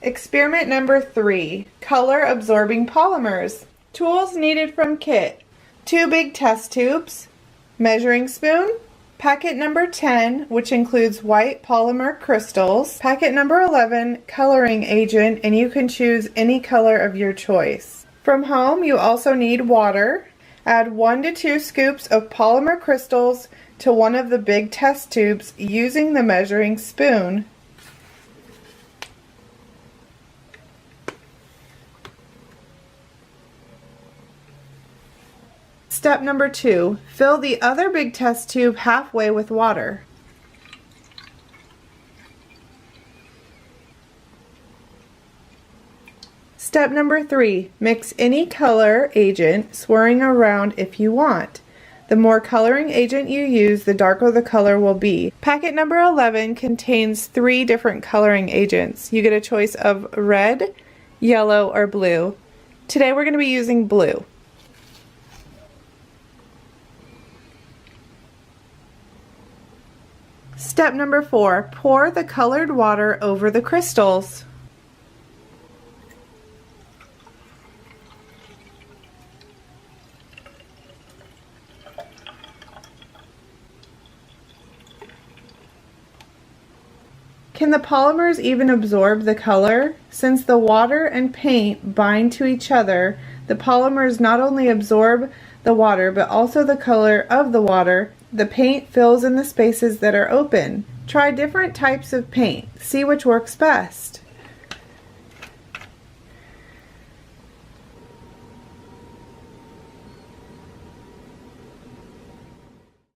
Experiment number 3, color absorbing polymers. Tools needed from kit: 2 big test tubes, measuring spoon, packet number 10, which includes white polymer crystals, packet number 11, coloring agent, and you can choose any color of your choice. From home, you also need water. Add 1 to 2 scoops of polymer crystals to one of the big test tubes using the measuring spoon. Step number 2, fill the other big test tube halfway with water. Step number 3, mix any color agent, swirling around if you want. The more coloring agent you use, the darker the color will be. Packet number 11 contains 3 different coloring agents. You get a choice of red, yellow, or blue. Today we're going to be using blue. Step number 4, pour the colored water over the crystals. Can the polymers even absorb the color? Since the water and paint bind to each other, the polymers not only absorb the water but also the color of the water. The paint fills in the spaces that are open. Try different types of paint. See which works best.